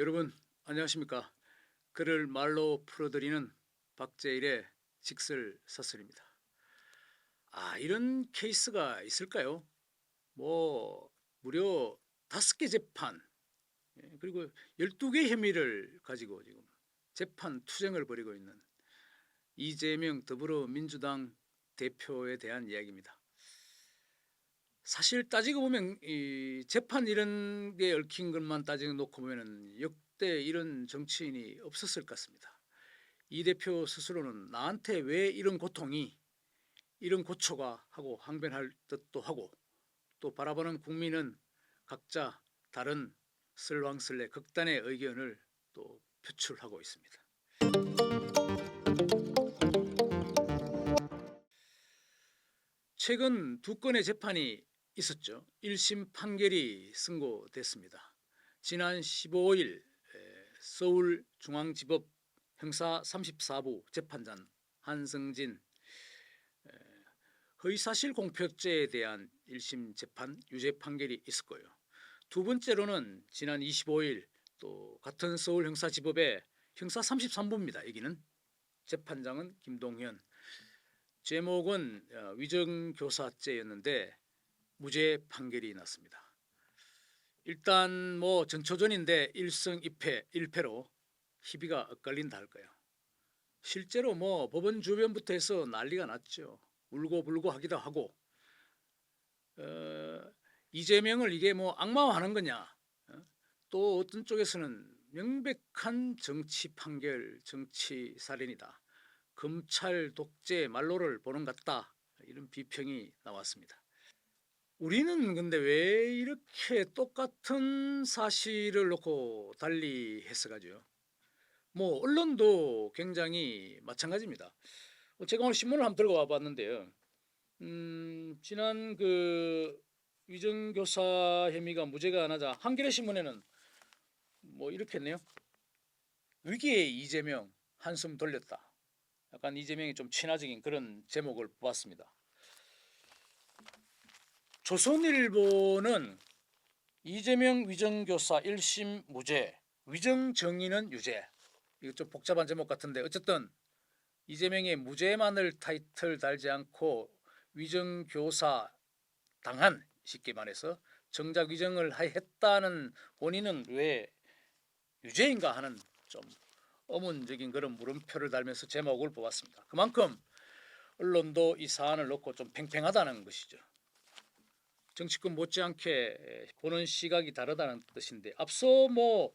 여러분 안녕하십니까? 글을 말로 풀어드리는 박재일의 직설사설입니다. 이런 케이스가 있을까요? 뭐 무려 5개 재판, 그리고 12개 혐의를 가지고 지금 재판 투쟁을 벌이고 있는 이재명 더불어민주당 대표에 대한 이야기입니다. 사실 따지고 보면 이 재판 이런 게 얽힌 것만 따지고 놓고 보면은 역대 이런 정치인이 없었을 것 같습니다. 이 대표 스스로는 나한테 왜 이런 고통이, 이런 고초가 하고 항변할 듯도 하고, 또 바라보는 국민은 각자 다른 설왕설래 극단의 의견을 또 표출하고 있습니다. 최근 2건의 재판이 있었죠. 1심 판결이 선고됐습니다. 지난 15일 서울중앙지법 형사 34부 재판장 한성진 허위사실 공표죄에 대한 1심 재판 유죄 판결이 있었고요. 두 번째로는 지난 25일 또 같은 서울형사지법의 형사 33부입니다. 여기는 재판장은 김동현, 제목은 위정교사죄였는데 무죄 판결이 났습니다. 일단 뭐 전초전인데 1승 2패 1패로 희비가 엇갈린다 할까요. 실제로 뭐 법원 주변부터 해서 난리가 났죠. 울고불고 하기도 하고, 이재명을 이게 뭐 악마화하는 거냐, 또 어떤 쪽에서는 명백한 정치 판결, 정치 살인이다, 검찰 독재 말로를 보는 것 같다, 이런 비평이 나왔습니다. 우리는 근데 왜 이렇게 똑같은 사실을 놓고 달리 해석하죠? 뭐 언론도 굉장히 마찬가지입니다. 제가 오늘 신문을 한번 들고 와봤는데요. 지난 그 위정교사 혐의가 무죄가 나자 한겨레 신문에는 뭐 이렇게 했네요. 위기에 이재명 한숨 돌렸다. 약간 이재명이 좀 친화적인 그런 제목을 뽑았습니다. 조선일보는 이재명 위정교사 1심 무죄, 위정정의는 유죄. 이거 좀 복잡한 제목 같은데 어쨌든 이재명의 무죄만을 타이틀 달지 않고 위정교사 당한, 쉽게 말해서 정작 위정을 했다는 본인은 왜 유죄인가 하는 좀 어문적인 그런 물음표를 달면서 제목을 뽑았습니다. 그만큼 언론도 이 사안을 놓고 좀 팽팽하다는 것이죠. 정치권 못지않게 보는 시각이 다르다는 뜻인데, 앞서 뭐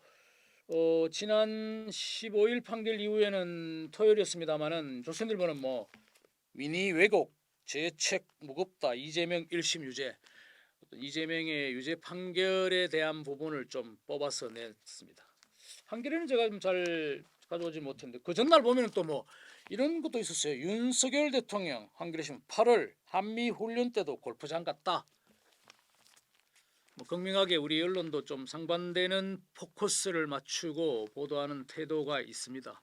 지난 15일 판결 이후에는 토요일이었습니다마는 조선일보는 뭐 위니 왜곡, 죄책 무겁다, 이재명 1심 유죄, 이재명의 유죄 판결에 대한 부분을 좀 뽑아서 냈습니다. 한겨레는 제가 좀 잘 가져오지 못했는데 그 전날 보면 또 뭐 이런 것도 있었어요. 윤석열 대통령 한겨레 신문 8월 한미 훈련 때도 골프장 갔다. 뭐 극명하게 우리 언론도 좀 상반되는 포커스를 맞추고 보도하는 태도가 있습니다.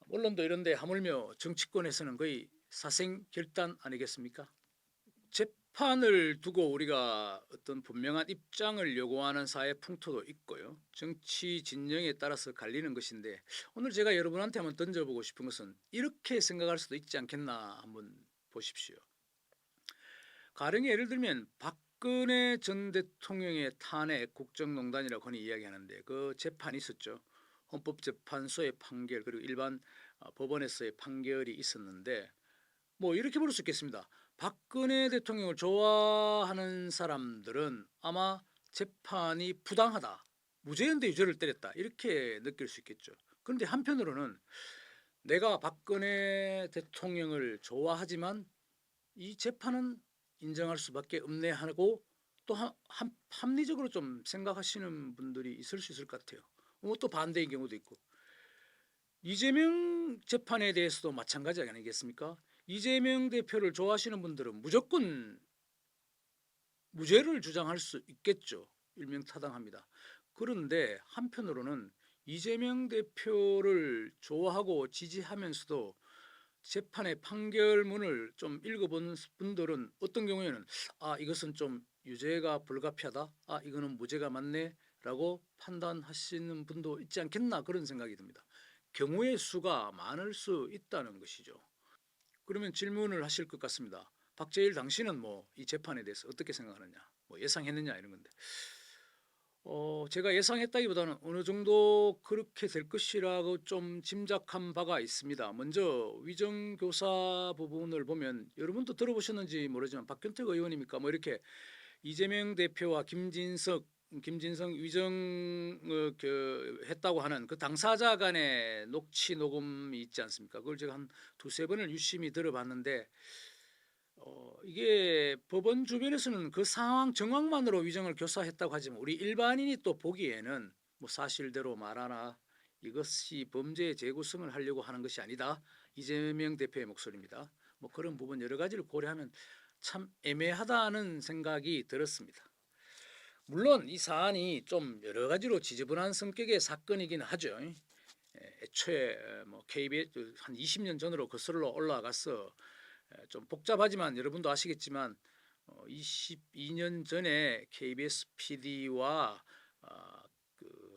언론도 이런데 하물며 정치권에서는 거의 사생결단 아니겠습니까? 재판을 두고 우리가 어떤 분명한 입장을 요구하는 사회 풍토도 있고요. 정치 진영에 따라서 갈리는 것인데, 오늘 제가 여러분한테 한번 던져보고 싶은 것은 이렇게 생각할 수도 있지 않겠나 한번 보십시오. 가령 예를 들면 박근혜 전 대통령의 탄핵 국정농단이라고 흔히 이야기하는데 그 재판이 있었죠. 헌법재판소의 판결 그리고 일반 법원에서의 판결이 있었는데, 뭐 이렇게 볼 수 있겠습니다. 박근혜 대통령을 좋아하는 사람들은 아마 재판이 부당하다, 무죄인데 유죄를 때렸다, 이렇게 느낄 수 있겠죠. 그런데 한편으로는 내가 박근혜 대통령을 좋아하지만 이 재판은 인정할 수밖에 없네 하고 또 합리적으로 좀 생각하시는 분들이 있을 수 있을 것 같아요. 또 반대인 경우도 있고. 이재명 재판에 대해서도 마찬가지 아니겠습니까? 이재명 대표를 좋아하시는 분들은 무조건 무죄를 주장할 수 있겠죠. 일명타당합니다. 그런데 한편으로는 이재명 대표를 좋아하고 지지하면서도 재판의 판결문을 좀 읽어본 분들은 어떤 경우에는 이것은 좀 유죄가 불가피하다, 이거는 무죄가 맞네, 라고 판단하시는 분도 있지 않겠나 그런 생각이 듭니다. 경우의 수가 많을 수 있다는 것이죠. 그러면 질문을 하실 것 같습니다. 박재일 당신은 뭐 이 재판에 대해서 어떻게 생각하느냐, 뭐 예상했느냐 이런 건데, 제가 예상했다기보다는 어느 정도 그렇게 될 것이라고 좀 짐작한 바가 있습니다. 먼저 위정교사 부분을 보면 여러분도 들어보셨는지 모르지만 박균택 의원입니까 뭐 이렇게 이재명 대표와 김진성 위정 했다고 하는 그 당사자 간의 녹취 녹음이 있지 않습니까? 그걸 제가 한 두세 번을 유심히 들어봤는데 이게 법원 주변에서는 그 상황 정황만으로 위정을 교사했다고 하지만 우리 일반인이 또 보기에는 뭐 사실대로 말하나 이것이 범죄의 재구성을 하려고 하는 것이 아니다. 이재명 대표의 목소리입니다. 뭐 그런 부분 여러 가지를 고려하면 참 애매하다는 생각이 들었습니다. 물론 이 사안이 좀 여러 가지로 지저분한 성격의 사건이긴 하죠. 애초에 뭐 KBS 한 20년 전으로 거슬러 올라가서 좀 복잡하지만 여러분도 아시겠지만 22년 전에 KBS PD와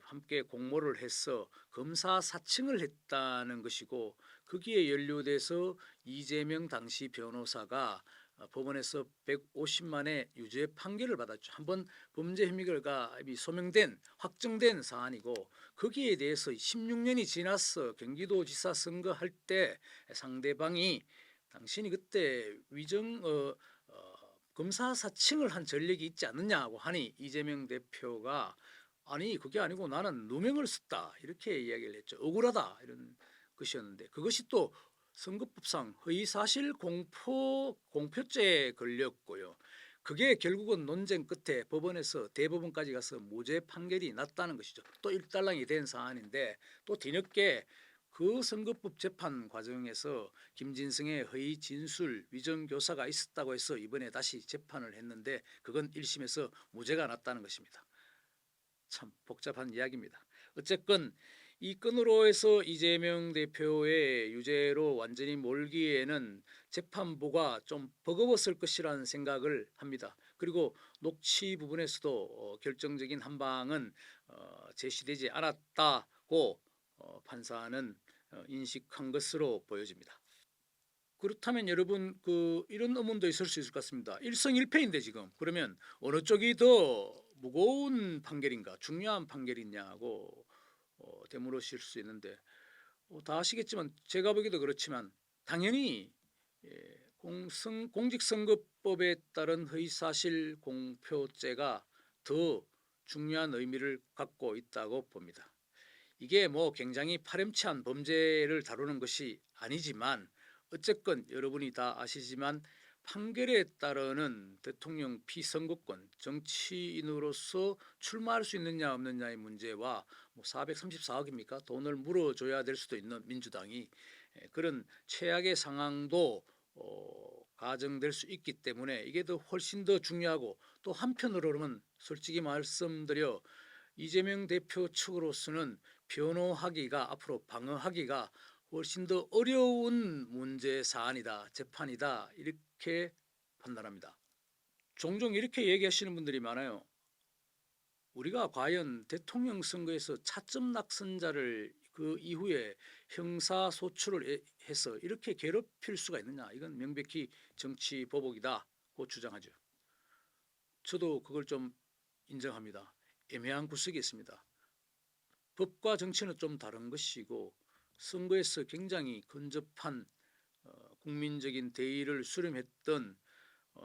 함께 공모를 해서 검사 사칭을 했다는 것이고 거기에 연루돼서 이재명 당시 변호사가 법원에서 150만의 유죄 판결을 받았죠. 한번 범죄 혐의가 소명된 확정된 사안이고 거기에 대해서 16년이 지나서 경기도지사 선거할 때 상대방이 당신이 그때 검사 사칭을 한 전력이 있지 않느냐고 하니 이재명 대표가 아니 그게 아니고 나는 누명을 썼다 이렇게 이야기를 했죠. 억울하다 이런 것이었는데 그것이 또 선거법상 허위사실 공표죄에 걸렸고요. 그게 결국은 논쟁 끝에 법원에서 대법원까지 가서 무죄 판결이 났다는 것이죠. 또 일단락이 된 사안인데 또 뒤늦게 그 선거법 재판 과정에서 김진성의 허위 진술 위정교사가 있었다고 해서 이번에 다시 재판을 했는데 그건 1심에서 무죄가 났다는 것입니다. 참 복잡한 이야기입니다. 어쨌건 이 건으로 해서 이재명 대표의 유죄로 완전히 몰기에는 재판부가 좀 버거웠을 것이라는 생각을 합니다. 그리고 녹취 부분에서도 결정적인 한방은 제시되지 않았다고 판사는 인식한 것으로 보여집니다. 그렇다면 여러분 이런 의문도 있을 수 있을 것 같습니다. 일성일패인데 지금 그러면 어느 쪽이 더 무거운 판결인가 중요한 판결이냐고 되물으실 수 있는데 다 아시겠지만 제가 보기도 그렇지만 당연히 공직선거법에 따른 허위사실 공표죄가 더 중요한 의미를 갖고 있다고 봅니다. 이게 뭐 굉장히 파렴치한 범죄를 다루는 것이 아니지만 어쨌건 여러분이 다 아시지만 판결에 따르는 대통령 피선거권 정치인으로서 출마할 수 있느냐 없느냐의 문제와 뭐 434억입니까 돈을 물어줘야 될 수도 있는 민주당이 그런 최악의 상황도 가정될 수 있기 때문에 이게 더 훨씬 더 중요하고 또 한편으로는 솔직히 말씀드려 이재명 대표 측으로서는 변호하기가 앞으로 방어하기가 훨씬 더 어려운 문제 사안이다 재판이다 이렇게 판단합니다. 종종 이렇게 얘기하시는 분들이 많아요. 우리가 과연 대통령 선거에서 차점 낙선자를 그 이후에 형사소출을 해서 이렇게 괴롭힐 수가 있느냐 이건 명백히 정치 보복이다고 주장하죠. 저도 그걸 좀 인정합니다. 애매한 구석이 있습니다. 법과 정치는 좀 다른 것이고 선거에서 굉장히 근접한 국민적인 대의를 수렴했던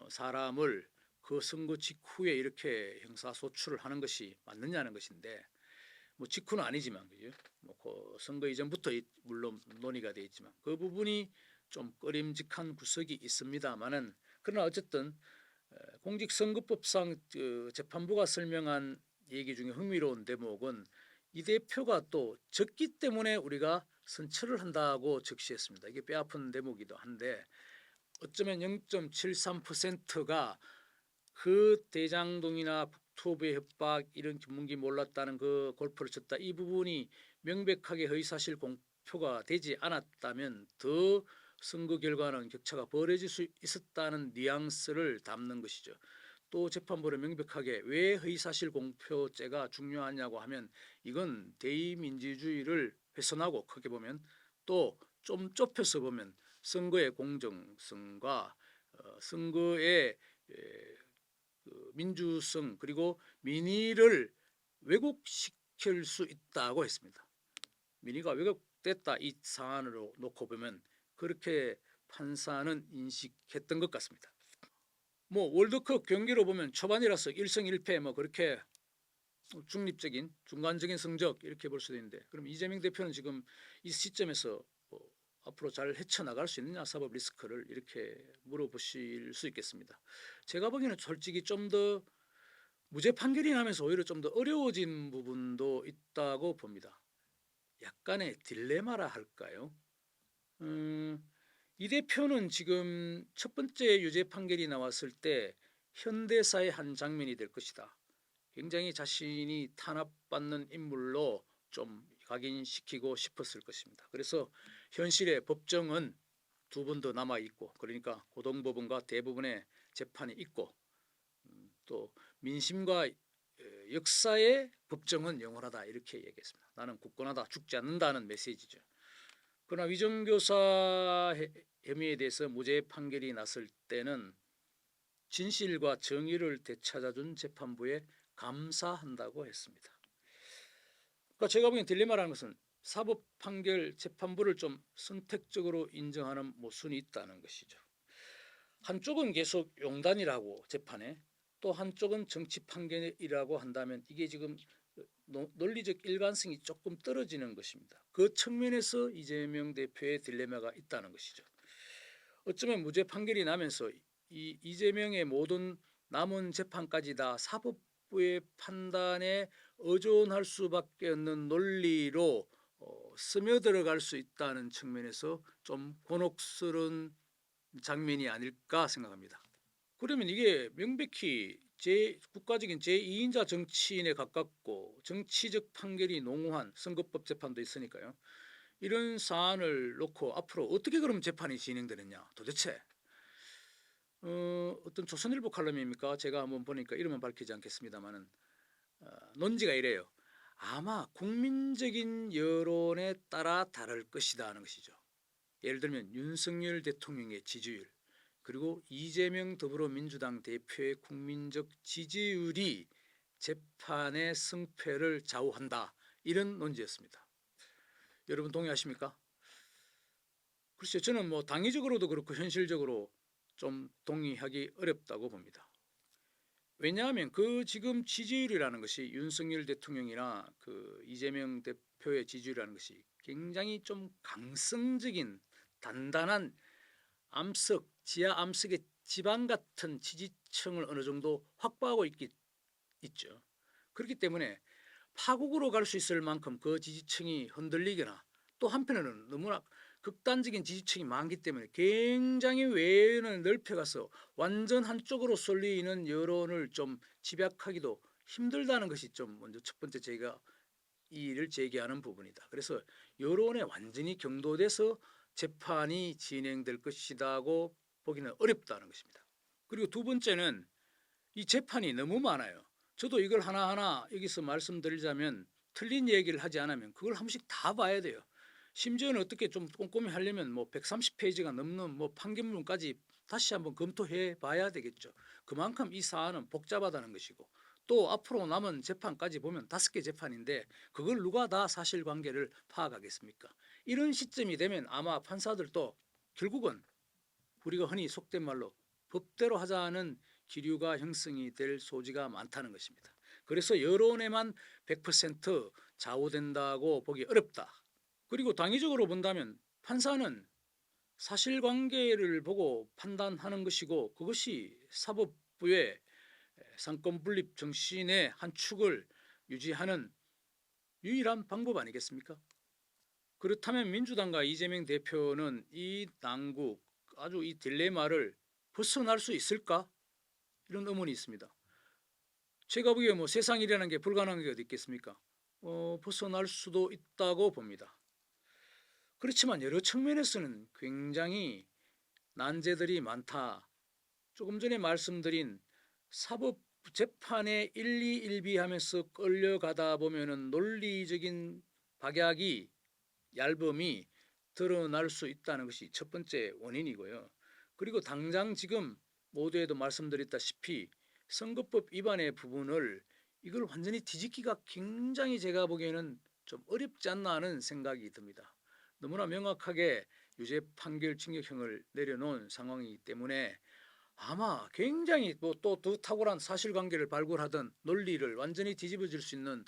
사람을 그 선거 직후에 이렇게 형사소출을 하는 것이 맞느냐는 것인데 뭐 직후는 아니지만 그죠? 뭐그 선거 이전부터 물론 논의가 돼 있지만 그 부분이 좀 꺼림직한 구석이 있습니다만은 그러나 어쨌든 공직선거법상 재판부가 설명한 얘기 중에 흥미로운 대목은 이 대표가 또 졌기 때문에 우리가 선처를 한다고 적시했습니다. 이게 뼈아픈 대목이기도 한데 어쩌면 0.73%가 그 대장동이나 국토부의 협박 이런 문기 몰랐다는 그 골프를 쳤다 이 부분이 명백하게 허위사실 공표가 되지 않았다면 더 선거 결과는 격차가 벌어질 수 있었다는 뉘앙스를 담는 것이죠. 또 재판부는 명백하게 왜 허위사실 공표죄가 중요하냐고 하면 이건 대의민주주의를 훼손하고 크게 보면 또 좀 좁혀서 보면 선거의 공정성과 선거의 그 민주성 그리고 민의를 왜곡시킬 수 있다고 했습니다. 민의가 왜곡됐다 이 사안으로 놓고 보면 그렇게 판사는 인식했던 것 같습니다. 뭐 월드컵 경기로 보면 초반이라서 1승 1패 뭐 그렇게 중립적인 중간적인 성적 이렇게 볼 수도 있는데 그럼 이재명 대표는 지금 이 시점에서 뭐 앞으로 잘 헤쳐나갈 수 있느냐 사법 리스크를 이렇게 물어보실 수 있겠습니다. 제가 보기에는 솔직히 좀 더 무죄 판결이 나면서 오히려 좀 더 어려워진 부분도 있다고 봅니다. 약간의 딜레마라 할까요? 이 대표는 지금 첫 번째 유죄 판결이 나왔을 때 현대사의 한 장면이 될 것이다. 굉장히 자신이 탄압받는 인물로 좀 각인시키고 싶었을 것입니다. 그래서 현실의 법정은 두 번 더 남아 있고 그러니까 고등법원과 대법원의 재판이 있고 또 민심과 역사의 법정은 영원하다 이렇게 얘기했습니다. 나는 굳건하다 죽지 않는다는 메시지죠. 그러나 위정교사 혐의에 대해서 무죄 판결이 났을 때는 진실과 정의를 되찾아준 재판부에 감사한다고 했습니다. 그러니까 제가 보기엔 딜레마라는 것은 사법 판결 재판부를 좀 선택적으로 인정하는 모순이 있다는 것이죠. 한쪽은 계속 용단이라고 재판에 또 한쪽은 정치 판결이라고 한다면 이게 지금 논리적 일관성이 조금 떨어지는 것입니다. 그 측면에서 이재명 대표의 딜레마가 있다는 것이죠. 어쩌면 무죄 판결이 나면서 이재명의 모든 남은 재판까지 다 사법부의 판단에 의존할 수밖에 없는 논리로 스며들어갈 수 있다는 측면에서 좀 곤혹스러운 장면이 아닐까 생각합니다. 그러면 이게 명백히 국가적인 제2인자 정치인에 가깝고 정치적 판결이 농후한 선거법 재판도 있으니까요. 이런 사안을 놓고 앞으로 어떻게 그럼 재판이 진행되느냐 도대체 어떤 조선일보 칼럼입니까? 제가 한번 보니까 이름은 밝히지 않겠습니다만은 논지가 이래요. 아마 국민적인 여론에 따라 다를 것이다 하는 것이죠. 예를 들면 윤석열 대통령의 지지율 그리고 이재명 더불어민주당 대표의 국민적 지지율이 재판의 승패를 좌우한다 이런 논지였습니다. 여러분 동의하십니까? 글쎄요 저는 뭐 당위적으로도 그렇고 현실적으로 좀 동의하기 어렵다고 봅니다. 왜냐하면 그 지금 지지율이라는 것이 윤석열 대통령이나 그 이재명 대표의 지지율이라는 것이 굉장히 좀 강성적인 단단한 암석, 지하 암석의 지방 같은 지지층을 어느 정도 확보하고 있죠. 그렇기 때문에 파국으로 갈 수 있을 만큼 그 지지층이 흔들리거나 또 한편으로는 너무나 극단적인 지지층이 많기 때문에 굉장히 외연을 넓혀가서 완전 한쪽으로 쏠리는 여론을 좀 집약하기도 힘들다는 것이 좀 먼저 첫 번째 제가 이의를 제기하는 부분이다. 그래서 여론에 완전히 경도돼서 재판이 진행될 것이라고 보기는 어렵다는 것입니다. 그리고 두 번째는 이 재판이 너무 많아요. 저도 이걸 하나하나 여기서 말씀드리자면 틀린 얘기를 하지 않으면 그걸 한 번씩 다 봐야 돼요. 심지어는 어떻게 좀 꼼꼼히 하려면 뭐 130페이지가 넘는 뭐 판결문까지 다시 한번 검토해 봐야 되겠죠. 그만큼 이 사안은 복잡하다는 것이고 또 앞으로 남은 재판까지 보면 5개 재판인데 그걸 누가 다 사실관계를 파악하겠습니까? 이런 시점이 되면 아마 판사들도 결국은 우리가 흔히 속된 말로 법대로 하자는 기류가 형성이 될 소지가 많다는 것입니다. 그래서 여론에만 100% 좌우된다고 보기 어렵다. 그리고 당위적으로 본다면 판사는 사실관계를 보고 판단하는 것이고 그것이 사법부의 상권 분립 정신의 한 축을 유지하는 유일한 방법 아니겠습니까? 그렇다면 민주당과 이재명 대표는 이 난국 아주 이 딜레마를 벗어날 수 있을까? 이런 의문이 있습니다. 제가 보기에 뭐 세상 일이라는 게 불가능한 게 어디 있겠습니까? 벗어날 수도 있다고 봅니다. 그렇지만 여러 측면에서는 굉장히 난제들이 많다. 조금 전에 말씀드린 사법 재판에 일희일비하면서 끌려가다 보면은 논리적인 박약이 얇음이 드러날 수 있다는 것이 첫 번째 원인이고요. 그리고 당장 지금 모두에도 말씀드렸다시피 선거법 위반의 부분을 이걸 완전히 뒤집기가 굉장히 제가 보기에는 좀 어렵지 않나 하는 생각이 듭니다. 너무나 명확하게 유죄 판결 징역형을 내려놓은 상황이기 때문에 아마 굉장히 또 더 탁월한 사실관계를 발굴하던 논리를 완전히 뒤집어질 수 있는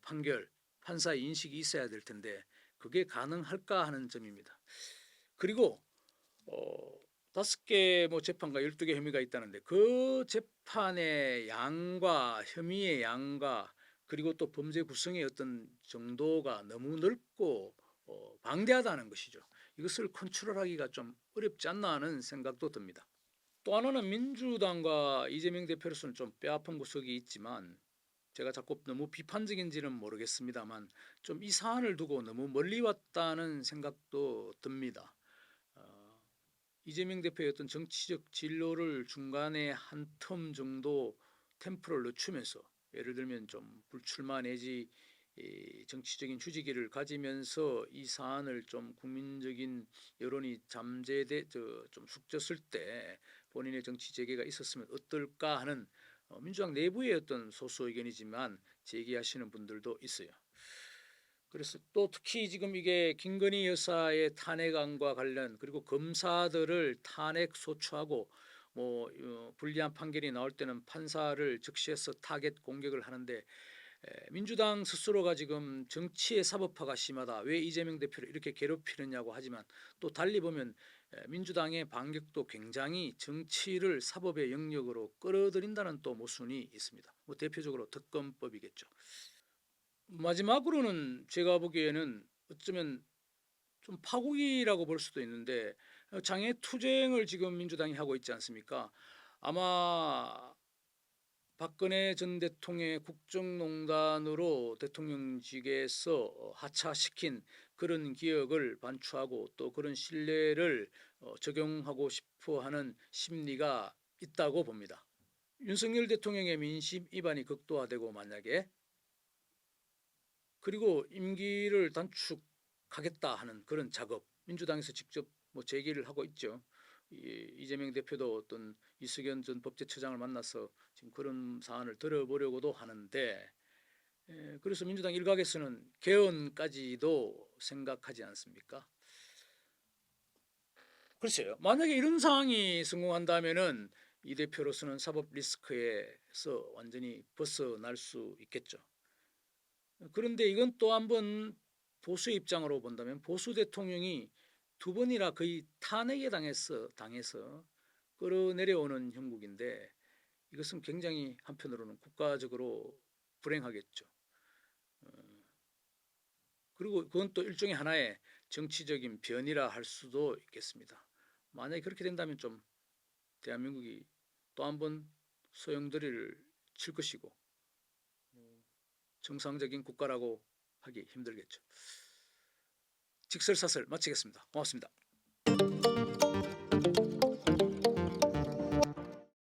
판결, 판사의 인식이 있어야 될 텐데 그게 가능할까 하는 점입니다. 그리고 5개 뭐 재판과 12개 혐의가 있다는데 그 재판의 양과 혐의의 양과 그리고 또 범죄 구성의 어떤 정도가 너무 넓고 방대하다는 것이죠. 이것을 컨트롤하기가 좀 어렵지 않나 하는 생각도 듭니다. 또 하나는 민주당과 이재명 대표로서는 좀 뼈아픈 구석이 있지만 제가 자꾸 너무 비판적인지는 모르겠습니다만 좀 이 사안을 두고 너무 멀리 왔다는 생각도 듭니다. 이재명 대표의 어떤 정치적 진로를 중간에 한 텀 정도 템포를 늦추면서 예를 들면 좀 불출마 내지 정치적인 휴지기를 가지면서 이 사안을 좀 국민적인 여론이 좀 숙졌을 때 본인의 정치 재개가 있었으면 어떨까 하는 민주당 내부의 어떤 소수 의견이지만 제기하시는 분들도 있어요. 그래서 또 특히 지금 이게 김건희 여사의 탄핵안과 관련 그리고 검사들을 탄핵 소추하고 뭐 불리한 판결이 나올 때는 판사를 즉시해서 타겟 공격을 하는데 민주당 스스로가 지금 정치의 사법화가 심하다. 왜 이재명 대표를 이렇게 괴롭히느냐고 하지만 또 달리 보면 민주당의 반격도 굉장히 정치를 사법의 영역으로 끌어들인다는 또 모순이 있습니다. 뭐 대표적으로 특검법이겠죠. 마지막으로는 제가 보기에는 어쩌면 좀 파국이라고 볼 수도 있는데 장애 투쟁을 지금 민주당이 하고 있지 않습니까? 아마 박근혜 전 대통령의 국정농단으로 대통령직에서 하차시킨 그런 기억을 반추하고 또 그런 신뢰를 적용하고 싶어 하는 심리가 있다고 봅니다. 윤석열 대통령의 민심 위반이 극도화되고 만약에 그리고 임기를 단축하겠다 하는 그런 작업 민주당에서 직접 뭐 제기를 하고 있죠. 이재명 대표도 어떤 이수견 전 법제처장을 만나서 지금 그런 사안을 들어보려고도 하는데 그래서 민주당 일각에서는 개헌까지도 생각하지 않습니까? 글쎄요. 만약에 이런 상황이 성공한다면은 이 대표로서는 사법 리스크에서 완전히 벗어날 수 있겠죠. 그런데 이건 또 한번 보수의 입장으로 본다면 보수 대통령이 두 번이나 거의 탄핵에 당해서 끌어내려오는 형국인데 이것은 굉장히 한편으로는 국가적으로 불행하겠죠. 그리고 그건 또 일종의 하나의 정치적인 변이라 할 수도 있겠습니다. 만약에 그렇게 된다면 좀 대한민국이 또 한번 소용돌이를 칠 것이고 정상적인 국가라고 하기 힘들겠죠. 직설사설 마치겠습니다. 고맙습니다.